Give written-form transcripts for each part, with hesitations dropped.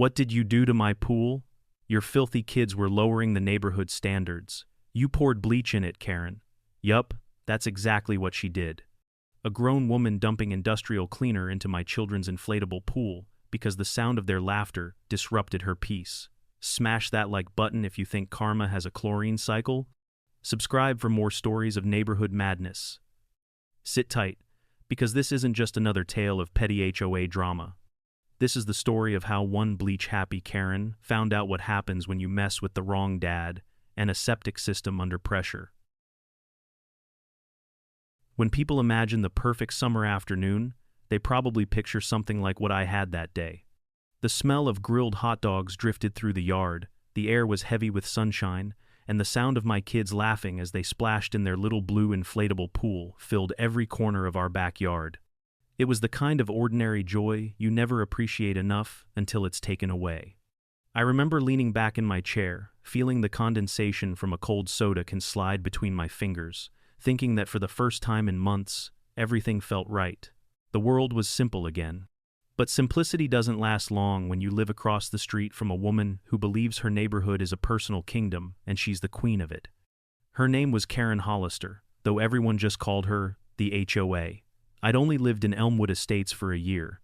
What did you do to my pool? Your filthy kids were lowering the neighborhood standards. You poured bleach in it, Karen. Yup, that's exactly what she did. A grown woman dumping industrial cleaner into my children's inflatable pool because the sound of their laughter disrupted her peace. Smash that like button if you think karma has a chlorine cycle. Subscribe for more stories of neighborhood madness. Sit tight, because this isn't just another tale of petty HOA drama. This is the story of how one bleach-happy Karen found out what happens when you mess with the wrong dad and a septic system under pressure. When people imagine the perfect summer afternoon, they probably picture something like what I had that day. The smell of grilled hot dogs drifted through the yard, the air was heavy with sunshine, and the sound of my kids laughing as they splashed in their little blue inflatable pool filled every corner of our backyard. It was the kind of ordinary joy you never appreciate enough until it's taken away. I remember leaning back in my chair, feeling the condensation from a cold soda can slide between my fingers, thinking that for the first time in months, everything felt right. The world was simple again. But simplicity doesn't last long when you live across the street from a woman who believes her neighborhood is a personal kingdom and she's the queen of it. Her name was Karen Hollister, though everyone just called her the HOA. I'd only lived in Elmwood Estates for a year,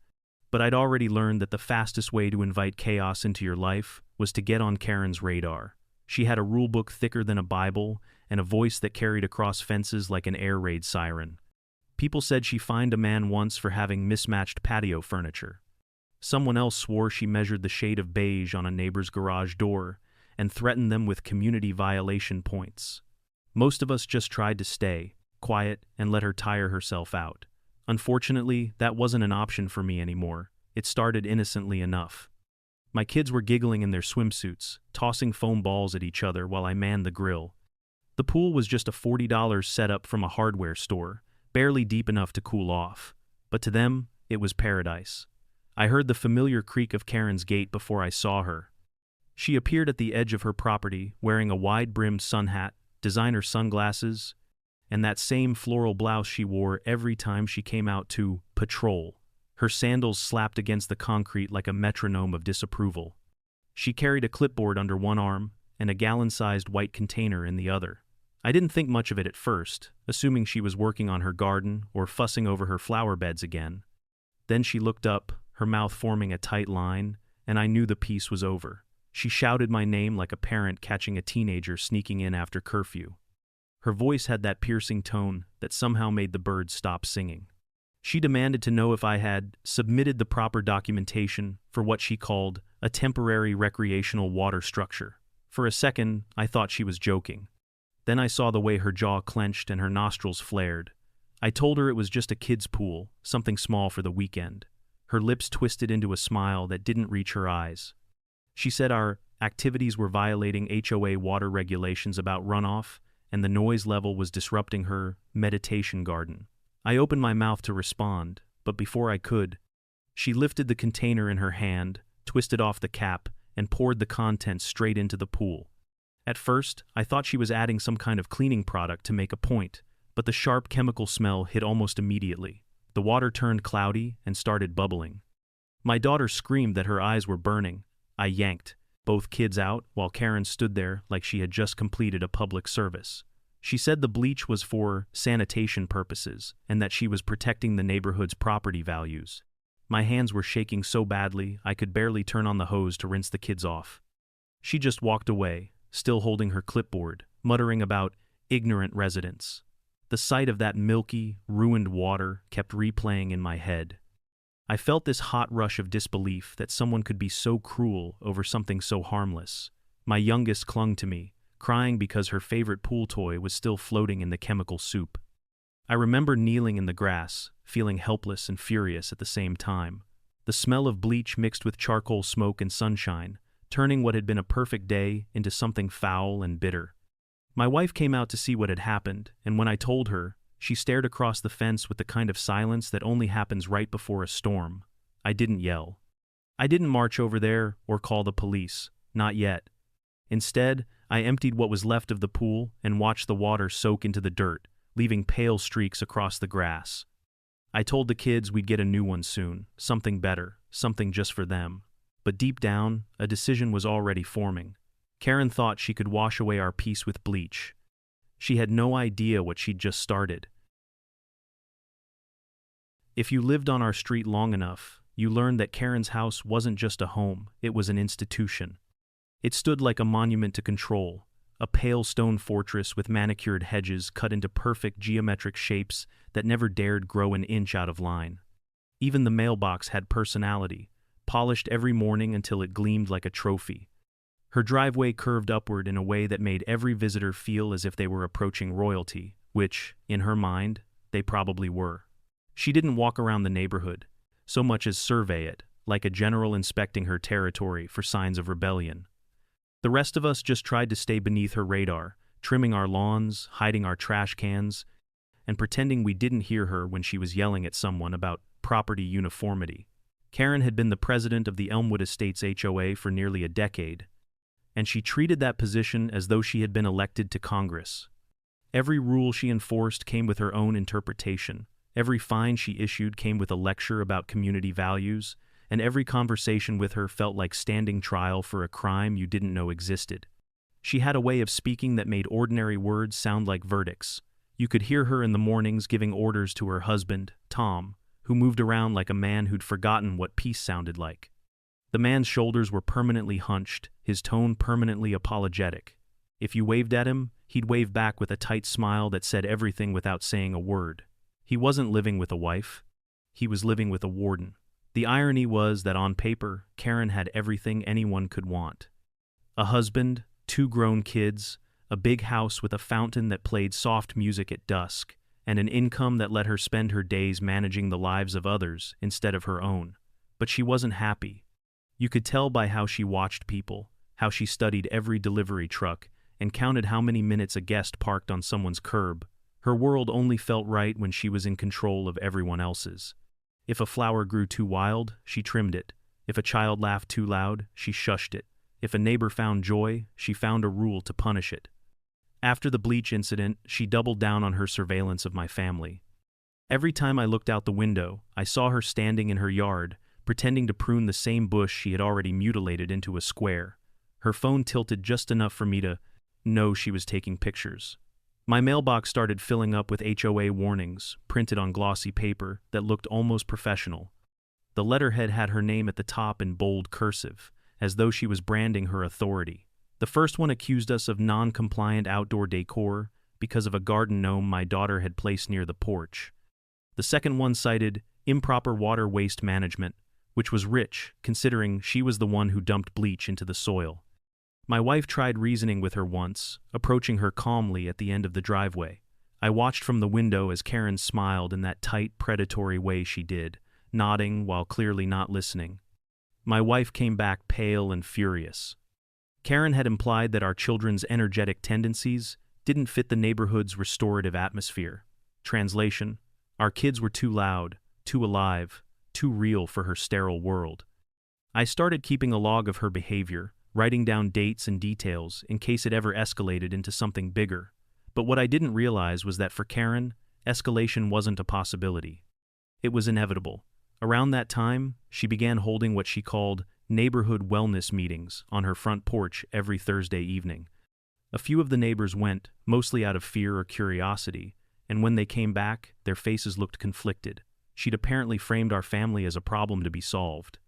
but I'd already learned that the fastest way to invite chaos into your life was to get on Karen's radar. She had a rulebook thicker than a Bible and a voice that carried across fences like an air raid siren. People said she fined a man once for having mismatched patio furniture. Someone else swore she measured the shade of beige on a neighbor's garage door and threatened them with community violation points. Most of us just tried to stay quiet and let her tire herself out. Unfortunately, that wasn't an option for me anymore. It started innocently enough. My kids were giggling in their swimsuits, tossing foam balls at each other while I manned the grill. The pool was just a $40 setup from a hardware store, barely deep enough to cool off. But to them, it was paradise. I heard the familiar creak of Karen's gate before I saw her. She appeared at the edge of her property, wearing a wide-brimmed sun hat, designer sunglasses, and that same floral blouse she wore every time she came out to patrol. Her sandals slapped against the concrete like a metronome of disapproval. She carried a clipboard under one arm and a gallon-sized white container in the other. I didn't think much of it at first, assuming she was working on her garden or fussing over her flower beds again. Then she looked up, her mouth forming a tight line, and I knew the piece was over. She shouted my name like a parent catching a teenager sneaking in after curfew. Her voice had that piercing tone that somehow made the birds stop singing. She demanded to know if I had submitted the proper documentation for what she called a temporary recreational water structure. For a second, I thought she was joking. Then I saw the way her jaw clenched and her nostrils flared. I told her it was just a kid's pool, something small for the weekend. Her lips twisted into a smile that didn't reach her eyes. She said our activities were violating HOA water regulations about runoff, and the noise level was disrupting her meditation garden. I opened my mouth to respond, but before I could, she lifted the container in her hand, twisted off the cap, and poured the contents straight into the pool. At first, I thought she was adding some kind of cleaning product to make a point, but the sharp chemical smell hit almost immediately. The water turned cloudy and started bubbling. My daughter screamed that her eyes were burning. I yanked both kids out while Karen stood there like she had just completed a public service. She said the bleach was for sanitation purposes and that she was protecting the neighborhood's property values. My hands were shaking so badly I could barely turn on the hose to rinse the kids off. She just walked away, still holding her clipboard, muttering about ignorant residents. The sight of that milky, ruined water kept replaying in my head. I felt this hot rush of disbelief that someone could be so cruel over something so harmless. My youngest clung to me, crying because her favorite pool toy was still floating in the chemical soup. I remember kneeling in the grass, feeling helpless and furious at the same time. The smell of bleach mixed with charcoal smoke and sunshine, turning what had been a perfect day into something foul and bitter. My wife came out to see what had happened, and when I told her, she stared across the fence with the kind of silence that only happens right before a storm. I didn't yell. I didn't march over there or call the police, not yet. Instead, I emptied what was left of the pool and watched the water soak into the dirt, leaving pale streaks across the grass. I told the kids we'd get a new one soon, something better, something just for them. but deep down, a decision was already forming. Karen thought she could wash away our peace with bleach. She had no idea what she'd just started. If you lived on our street long enough, you learned that Karen's house wasn't just a home, it was an institution. It stood like a monument to control, a pale stone fortress with manicured hedges cut into perfect geometric shapes that never dared grow an inch out of line. Even the mailbox had personality, polished every morning until it gleamed like a trophy. Her driveway curved upward in a way that made every visitor feel as if they were approaching royalty, which, in her mind, they probably were. She didn't walk around the neighborhood, so much as survey it, like a general inspecting her territory for signs of rebellion. The rest of us just tried to stay beneath her radar, trimming our lawns, hiding our trash cans, and pretending we didn't hear her when she was yelling at someone about property uniformity. Karen had been the president of the Elmwood Estates HOA for nearly a decade, and she treated that position as though she had been elected to Congress. Every rule she enforced came with her own interpretation. Every fine she issued came with a lecture about community values, and every conversation with her felt like standing trial for a crime you didn't know existed. She had a way of speaking that made ordinary words sound like verdicts. You could hear her in the mornings giving orders to her husband, Tom, who moved around like a man who'd forgotten what peace sounded like. The man's shoulders were permanently hunched, his tone permanently apologetic. If you waved at him, he'd wave back with a tight smile that said everything without saying a word. He wasn't living with a wife. He was living with a warden. The irony was that on paper, Karen had everything anyone could want. A husband, 2 grown kids, a big house with a fountain that played soft music at dusk, and an income that let her spend her days managing the lives of others instead of her own. But she wasn't happy. You could tell by how she watched people, how she studied every delivery truck, and counted how many minutes a guest parked on someone's curb. Her world only felt right when she was in control of everyone else's. If a flower grew too wild, she trimmed it. If a child laughed too loud, she shushed it. If a neighbor found joy, she found a rule to punish it. After the bleach incident, she doubled down on her surveillance of my family. Every time I looked out the window, I saw her standing in her yard, pretending to prune the same bush she had already mutilated into a square. Her phone tilted just enough for me to know she was taking pictures. My mailbox started filling up with HOA warnings, printed on glossy paper that looked almost professional. The letterhead had her name at the top in bold cursive, as though she was branding her authority. The first one accused us of non-compliant outdoor decor because of a garden gnome my daughter had placed near the porch. The second one cited improper water waste management, which was rich, considering she was the one who dumped bleach into the soil. My wife tried reasoning with her once, approaching her calmly at the end of the driveway. I watched from the window as Karen smiled in that tight, predatory way she did, nodding while clearly not listening. My wife came back pale and furious. Karen had implied that our children's energetic tendencies didn't fit the neighborhood's restorative atmosphere. Translation: our kids were too loud, too alive, too real for her sterile world. I started keeping a log of her behavior, writing down dates and details in case it ever escalated into something bigger. But what I didn't realize was that for Karen, escalation wasn't a possibility. It was inevitable. Around that time, she began holding what she called neighborhood wellness meetings on her front porch every Thursday evening. A few of the neighbors went, mostly out of fear or curiosity, and when they came back, their faces looked conflicted. She'd apparently framed our family as a problem to be solved.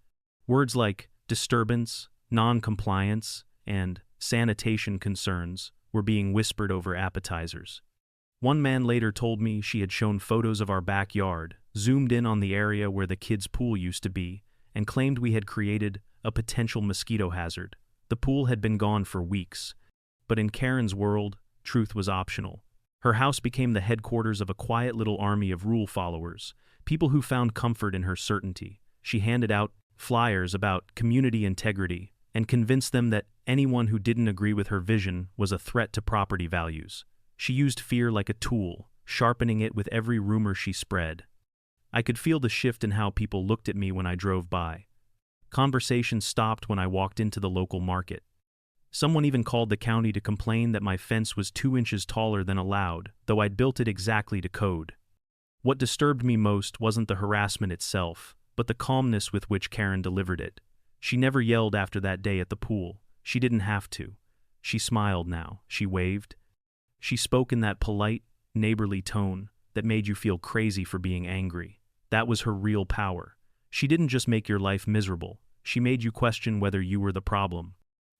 Words like disturbance, non-compliance, and sanitation concerns were being whispered over appetizers. One man later told me she had shown photos of our backyard, zoomed in on the area where the kids' pool used to be, and claimed we had created a potential mosquito hazard. The pool had been gone for weeks, but in Karen's world, truth was optional. Her house became the headquarters of a quiet little army of rule followers, people who found comfort in her certainty. She handed out flyers about community integrity and convinced them that anyone who didn't agree with her vision was a threat to property values. She used fear like a tool, sharpening it with every rumor she spread. I could feel the shift in how people looked at me when I drove by. Conversations stopped when I walked into the local market. Someone even called the county to complain that my fence was 2 inches taller than allowed, though I'd built it exactly to code. What disturbed me most wasn't the harassment itself, but the calmness with which Karen delivered it. She never yelled after that day at the pool. She didn't have to. She smiled now. She waved. She spoke in that polite, neighborly tone that made you feel crazy for being angry. That was her real power. She didn't just make your life miserable. She made you question whether you were the problem.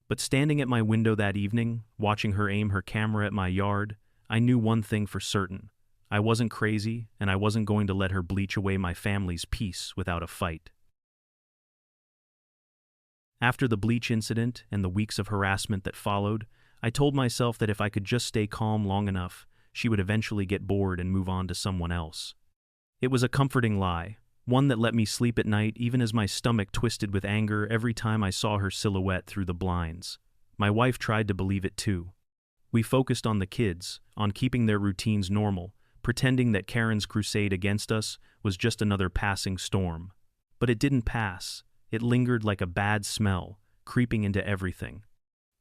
But standing at my window that evening, watching her aim her camera at my yard, I knew one thing for certain. I wasn't crazy, and I wasn't going to let her bleach away my family's peace without a fight. After the bleach incident and the weeks of harassment that followed, I told myself that if I could just stay calm long enough, she would eventually get bored and move on to someone else. It was a comforting lie, one that let me sleep at night even as my stomach twisted with anger every time I saw her silhouette through the blinds. My wife tried to believe it too. We focused on the kids, on keeping their routines normal, pretending that Karen's crusade against us was just another passing storm. But it didn't pass. It lingered like a bad smell, creeping into everything.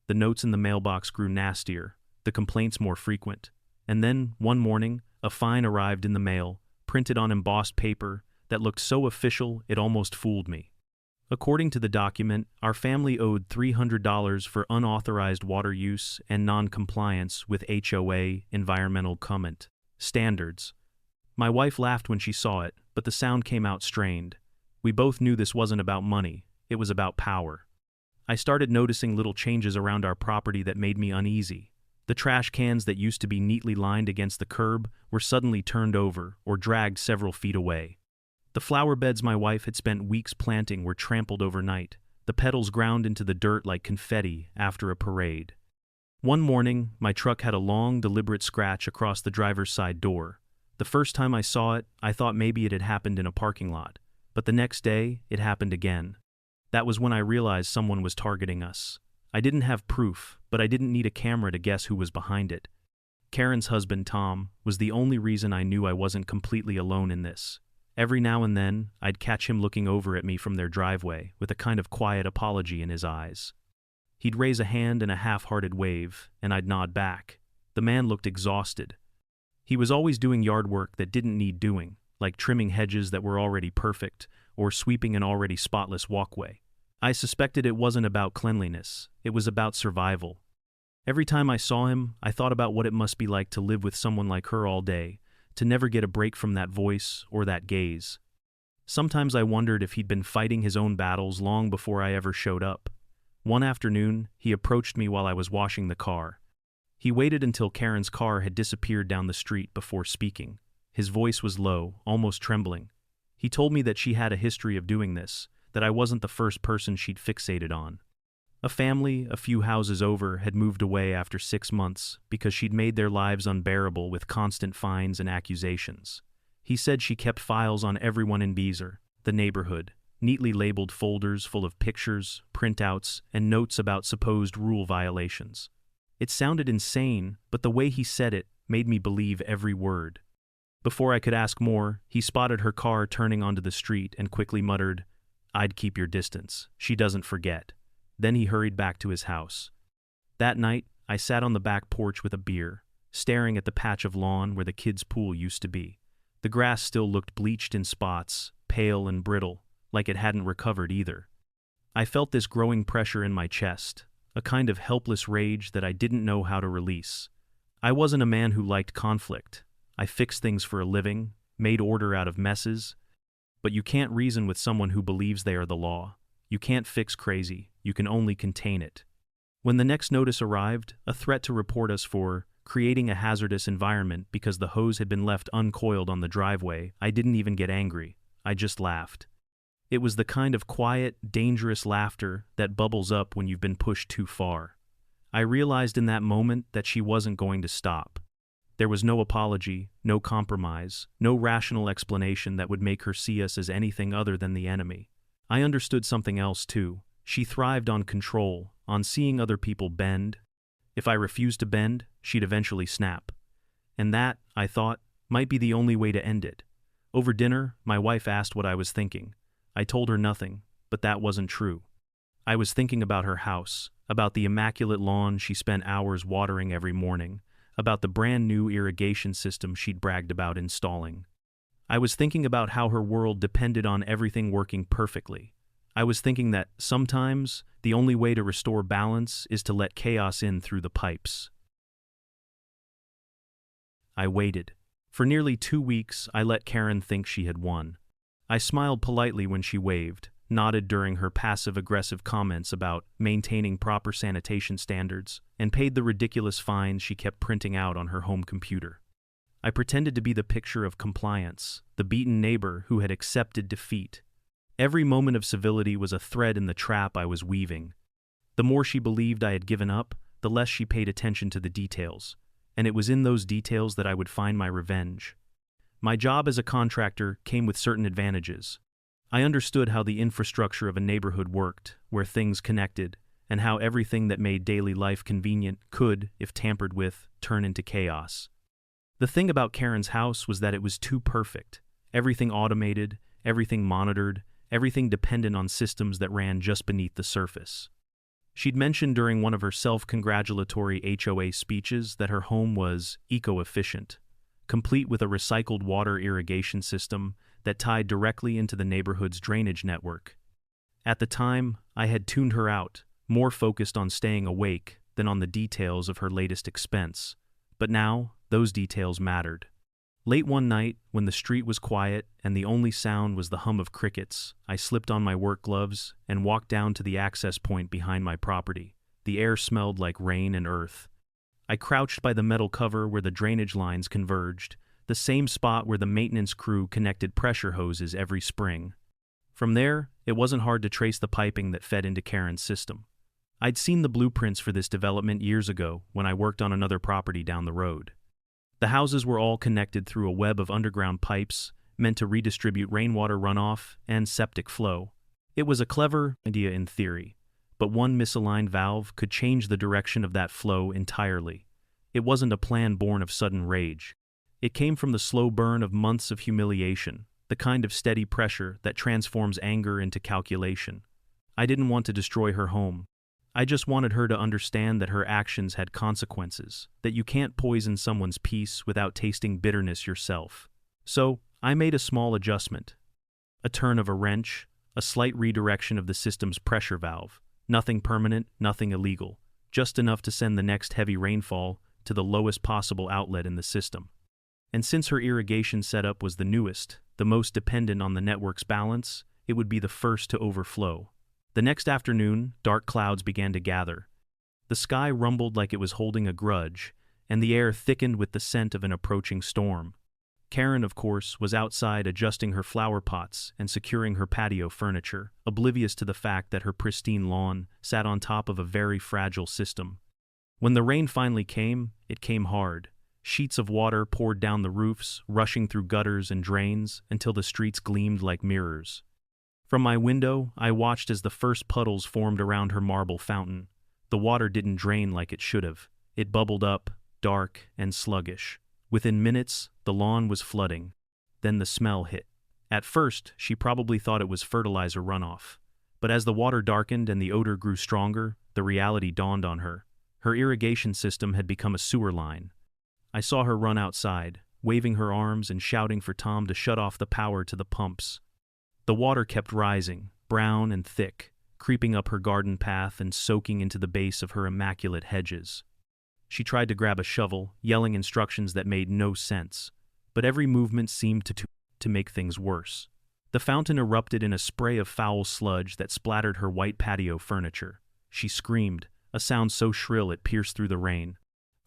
The notes in the mailbox grew nastier, the complaints more frequent. And then, one morning, a fine arrived in the mail, printed on embossed paper, that looked so official it almost fooled me. According to the document, our family owed $300 for unauthorized water use and non-compliance with HOA environmental comment standards. My wife laughed when she saw it, but the sound came out strained. We both knew this wasn't about money, it was about power. I started noticing little changes around our property that made me uneasy. The trash cans that used to be neatly lined against the curb were suddenly turned over or dragged several feet away. The flower beds my wife had spent weeks planting were trampled overnight, the petals ground into the dirt like confetti after a parade. One morning, my truck had a long, deliberate scratch across the driver's side door. The first time I saw it, I thought maybe it had happened in a parking lot. But the next day, it happened again. That was when I realized someone was targeting us. I didn't have proof, but I didn't need a camera to guess who was behind it. Karen's husband, Tom, was the only reason I knew I wasn't completely alone in this. Every now and then, I'd catch him looking over at me from their driveway with a kind of quiet apology in his eyes. He'd raise a hand in a half-hearted wave, and I'd nod back. The man looked exhausted. He was always doing yard work that didn't need doing, like trimming hedges that were already perfect, or sweeping an already spotless walkway. I suspected it wasn't about cleanliness, it was about survival. Every time I saw him, I thought about what it must be like to live with someone like her all day, to never get a break from that voice or that gaze. Sometimes I wondered if he'd been fighting his own battles long before I ever showed up. One afternoon, he approached me while I was washing the car. He waited until Karen's car had disappeared down the street before speaking. His voice was low, almost trembling. He told me that she had a history of doing this, that I wasn't the first person she'd fixated on. A family, a few houses over, had moved away after 6 months because she'd made their lives unbearable with constant fines and accusations. He said she kept files on everyone in Beezer, the neighborhood, neatly labeled folders full of pictures, printouts, and notes about supposed rule violations. It sounded insane, but the way he said it made me believe every word. Before I could ask more, he spotted her car turning onto the street and quickly muttered, "I'd keep your distance. She doesn't forget." Then he hurried back to his house. That night, I sat on the back porch with a beer, staring at the patch of lawn where the kids' pool used to be. The grass still looked bleached in spots, pale and brittle, like it hadn't recovered either. I felt this growing pressure in my chest, a kind of helpless rage that I didn't know how to release. I wasn't a man who liked conflict. I fixed things for a living, made order out of messes. But you can't reason with someone who believes they are the law. You can't fix crazy, you can only contain it. When the next notice arrived, a threat to report us for creating a hazardous environment because the hose had been left uncoiled on the driveway, I didn't even get angry. I just laughed. It was the kind of quiet, dangerous laughter that bubbles up when you've been pushed too far. I realized in that moment that she wasn't going to stop. There was no apology, no compromise, no rational explanation that would make her see us as anything other than the enemy. I understood something else too. She thrived on control, on seeing other people bend. If I refused to bend, she'd eventually snap. And that, I thought, might be the only way to end it. Over dinner, my wife asked what I was thinking. I told her nothing, but that wasn't true. I was thinking about her house, about the immaculate lawn she spent hours watering every morning, about the brand new irrigation system she'd bragged about installing. I was thinking about how her world depended on everything working perfectly. I was thinking that sometimes the only way to restore balance is to let chaos in through the pipes. I waited. For nearly 2 weeks, I let Karen think she had won. I smiled politely when she waved, nodded during her passive-aggressive comments about maintaining proper sanitation standards, and paid the ridiculous fines she kept printing out on her home computer. I pretended to be the picture of compliance, the beaten neighbor who had accepted defeat. Every moment of civility was a thread in the trap I was weaving. The more she believed I had given up, the less she paid attention to the details, and it was in those details that I would find my revenge. My job as a contractor came with certain advantages. I understood how the infrastructure of a neighborhood worked, where things connected, and how everything that made daily life convenient could, if tampered with, turn into chaos. The thing about Karen's house was that it was too perfect. Everything automated, everything monitored, everything dependent on systems that ran just beneath the surface. She'd mentioned during one of her self-congratulatory HOA speeches that her home was eco-efficient, complete with a recycled water irrigation system that tied directly into the neighborhood's drainage network. At the time, I had tuned her out, more focused on staying awake than on the details of her latest expense. But now, those details mattered. Late one night, when the street was quiet and the only sound was the hum of crickets, I slipped on my work gloves and walked down to the access point behind my property. The air smelled like rain and earth. I crouched by the metal cover where the drainage lines converged, the same spot where the maintenance crew connected pressure hoses every spring. From there, it wasn't hard to trace the piping that fed into Karen's system. I'd seen the blueprints for this development years ago when I worked on another property down the road. The houses were all connected through a web of underground pipes meant to redistribute rainwater runoff and septic flow. It was a clever idea in theory, but one misaligned valve could change the direction of that flow entirely. It wasn't a plan born of sudden rage. It came from the slow burn of months of humiliation, the kind of steady pressure that transforms anger into calculation. I didn't want to destroy her home. I just wanted her to understand that her actions had consequences, that you can't poison someone's peace without tasting bitterness yourself. So, I made a small adjustment. A turn of a wrench, a slight redirection of the system's pressure valve. Nothing permanent, nothing illegal. Just enough to send the next heavy rainfall to the lowest possible outlet in the system. And since her irrigation setup was the newest, the most dependent on the network's balance, it would be the first to overflow. The next afternoon, dark clouds began to gather. The sky rumbled like it was holding a grudge, and the air thickened with the scent of an approaching storm. Karen, of course, was outside adjusting her flower pots and securing her patio furniture, oblivious to the fact that her pristine lawn sat on top of a very fragile system. When the rain finally came, it came hard. Sheets of water poured down the roofs, rushing through gutters and drains until the streets gleamed like mirrors. From my window, I watched as the first puddles formed around her marble fountain. The water didn't drain like it should have. It bubbled up, dark and sluggish. Within minutes, the lawn was flooding. Then the smell hit. At first, she probably thought it was fertilizer runoff. But as the water darkened and the odor grew stronger, the reality dawned on her. Her irrigation system had become a sewer line. I saw her run outside, waving her arms and shouting for Tom to shut off the power to the pumps. The water kept rising, brown and thick, creeping up her garden path and soaking into the base of her immaculate hedges. She tried to grab a shovel, yelling instructions that made no sense, but every movement seemed to make things worse. The fountain erupted in a spray of foul sludge that splattered her white patio furniture. She screamed, a sound so shrill it pierced through the rain.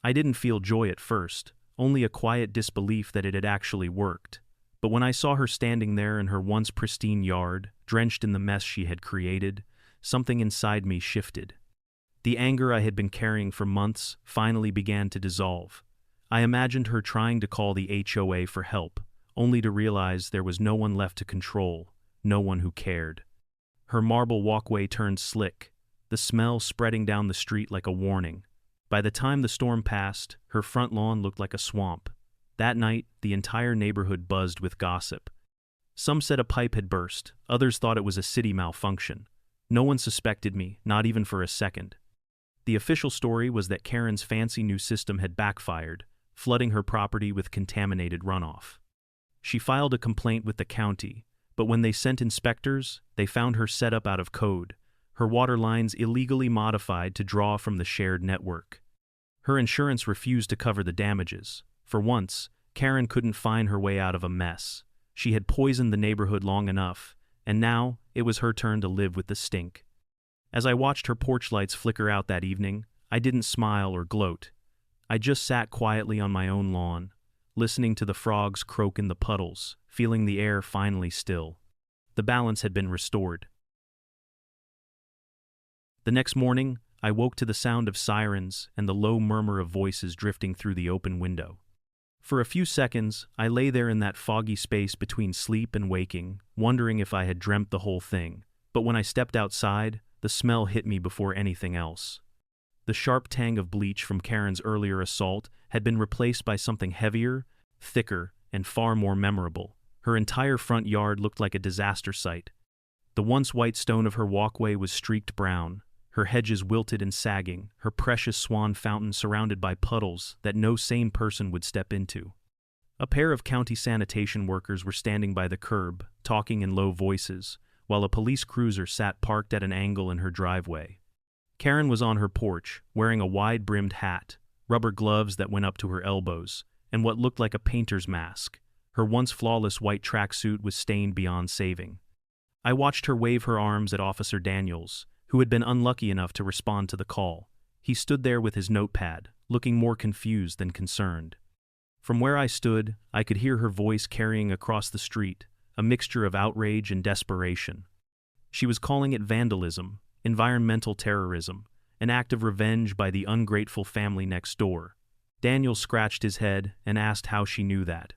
I didn't feel joy at first, only a quiet disbelief that it had actually worked. But when I saw her standing there in her once pristine yard, drenched in the mess she had created, something inside me shifted. The anger I had been carrying for months finally began to dissolve. I imagined her trying to call the HOA for help, only to realize there was no one left to control, no one who cared. Her marble walkway turned slick, the smell spreading down the street like a warning. By the time the storm passed, her front lawn looked like a swamp. That night, the entire neighborhood buzzed with gossip. Some said a pipe had burst, others thought it was a city malfunction. No one suspected me, not even for a second. The official story was that Karen's fancy new system had backfired, flooding her property with contaminated runoff. She filed a complaint with the county, But when they sent inspectors, they found her set up out of code, her water lines illegally modified to draw from the shared network. Her insurance refused to cover the damages. For once, Karen couldn't find her way out of a mess. She had poisoned the neighborhood long enough, and now it was her turn to live with the stink. As I watched her porch lights flicker out that evening, I didn't smile or gloat. I just sat quietly on my own lawn, listening to the frogs croak in the puddles, feeling the air finally still. The balance had been restored. The next morning, I woke to the sound of sirens and the low murmur of voices drifting through the open window. For a few seconds, I lay there in that foggy space between sleep and waking, wondering if I had dreamt the whole thing. But when I stepped outside, the smell hit me before anything else. The sharp tang of bleach from Karen's earlier assault had been replaced by something heavier, thicker, and far more memorable. Her entire front yard looked like a disaster site. The once white stone of her walkway was streaked brown, her hedges wilted and sagging, her precious swan fountain surrounded by puddles that no sane person would step into. A pair of county sanitation workers were standing by the curb, talking in low voices, while a police cruiser sat parked at an angle in her driveway. Karen was on her porch, wearing a wide-brimmed hat, rubber gloves that went up to her elbows, and what looked like a painter's mask. Her once flawless white tracksuit was stained beyond saving. I watched her wave her arms at Officer Daniels, who had been unlucky enough to respond to the call. He stood there with his notepad, looking more confused than concerned. From where I stood, I could hear her voice carrying across the street, a mixture of outrage and desperation. She was calling it vandalism, environmental terrorism, an act of revenge by the ungrateful family next door. Daniel scratched his head and asked how she knew that.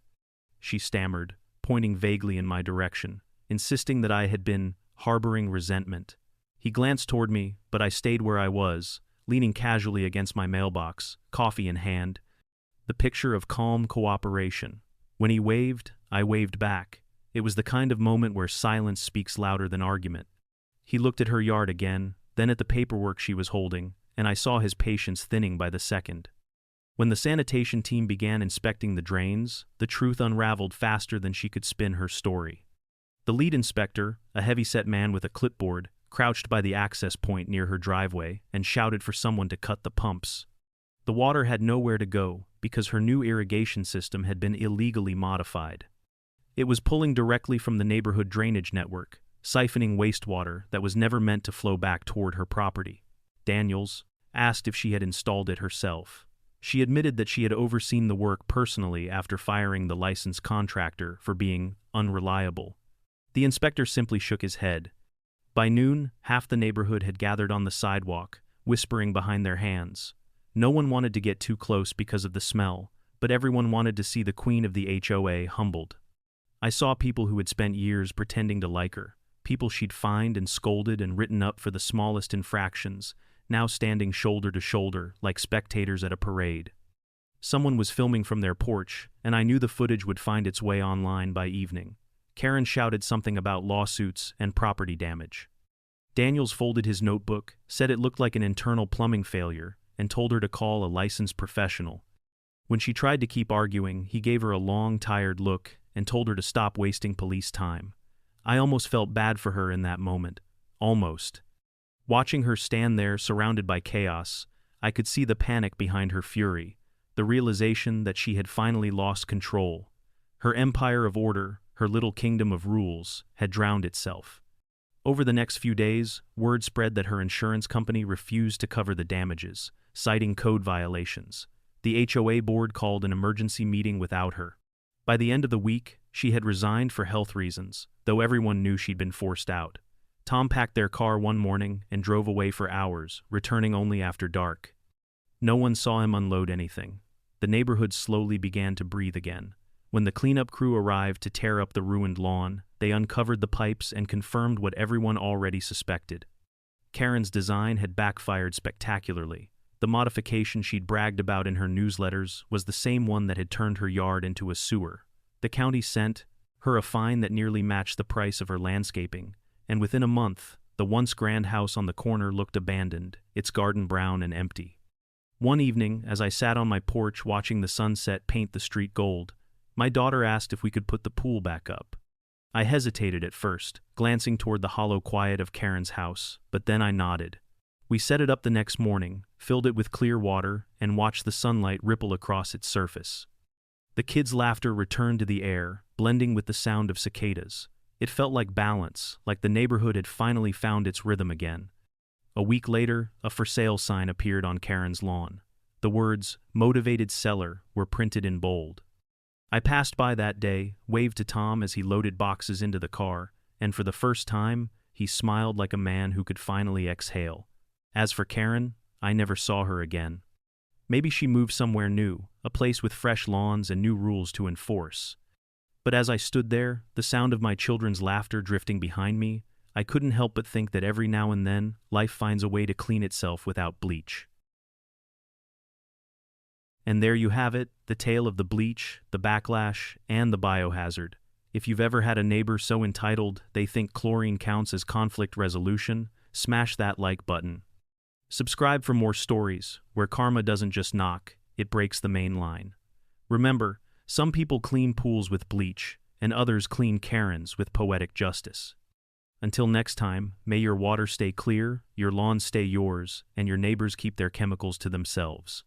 She stammered, pointing vaguely in my direction, insisting that I had been harboring resentment. He glanced toward me, but I stayed where I was, leaning casually against my mailbox, coffee in hand. The picture of calm cooperation. When he waved, I waved back. It was the kind of moment where silence speaks louder than argument. He looked at her yard again, then at the paperwork she was holding, and I saw his patience thinning by the second. When the sanitation team began inspecting the drains, the truth unraveled faster than she could spin her story. The lead inspector, a heavy-set man with a clipboard, crouched by the access point near her driveway and shouted for someone to cut the pumps. The water had nowhere to go because her new irrigation system had been illegally modified. It was pulling directly from the neighborhood drainage network, siphoning wastewater that was never meant to flow back toward her property. Daniels asked if she had installed it herself. She admitted that she had overseen the work personally after firing the licensed contractor for being unreliable. The inspector simply shook his head. By noon, half the neighborhood had gathered on the sidewalk, whispering behind their hands. No one wanted to get too close because of the smell, but everyone wanted to see the queen of the HOA humbled. I saw people who had spent years pretending to like her, people she'd fined and scolded and written up for the smallest infractions, now standing shoulder to shoulder like spectators at a parade. Someone was filming from their porch, and I knew the footage would find its way online by evening. Karen shouted something about lawsuits and property damage. Daniels folded his notebook, said it looked like an internal plumbing failure, and told her to call a licensed professional. When she tried to keep arguing, he gave her a long, tired look and told her to stop wasting police time. I almost felt bad for her in that moment. Almost. Watching her stand there surrounded by chaos, I could see the panic behind her fury, the realization that she had finally lost control. Her empire of order, her little kingdom of rules, had drowned itself. Over the next few days, word spread that her insurance company refused to cover the damages, citing code violations. The HOA board called an emergency meeting without her. By the end of the week, she had resigned for health reasons, though everyone knew she'd been forced out. Tom packed their car one morning and drove away for hours, returning only after dark. No one saw him unload anything. The neighborhood slowly began to breathe again. When the cleanup crew arrived to tear up the ruined lawn, they uncovered the pipes and confirmed what everyone already suspected. Karen's design had backfired spectacularly. The modification she'd bragged about in her newsletters was the same one that had turned her yard into a sewer. The county sent her a fine that nearly matched the price of her landscaping, and within a month, the once grand house on the corner looked abandoned, its garden brown and empty. One evening, as I sat on my porch watching the sunset paint the street gold, my daughter asked if we could put the pool back up. I hesitated at first, glancing toward the hollow quiet of Karen's house, but then I nodded. We set it up the next morning, filled it with clear water, and watched the sunlight ripple across its surface. The kids' laughter returned to the air, blending with the sound of cicadas. It felt like balance, like the neighborhood had finally found its rhythm again. A week later, a for sale sign appeared on Karen's lawn. The words, "Motivated Seller," were printed in bold. I passed by that day, waved to Tom as he loaded boxes into the car, and for the first time, he smiled like a man who could finally exhale. As for Karen, I never saw her again. Maybe she moved somewhere new, a place with fresh lawns and new rules to enforce. But as I stood there, the sound of my children's laughter drifting behind me, I couldn't help but think that every now and then, life finds a way to clean itself without bleach. And there you have it, the tale of the bleach, the backlash, and the biohazard. If you've ever had a neighbor so entitled they think chlorine counts as conflict resolution, smash that like button. Subscribe for more stories where karma doesn't just knock, it breaks the main line. Remember, some people clean pools with bleach, and others clean Karens with poetic justice. Until next time, may your water stay clear, your lawn stay yours, and your neighbors keep their chemicals to themselves.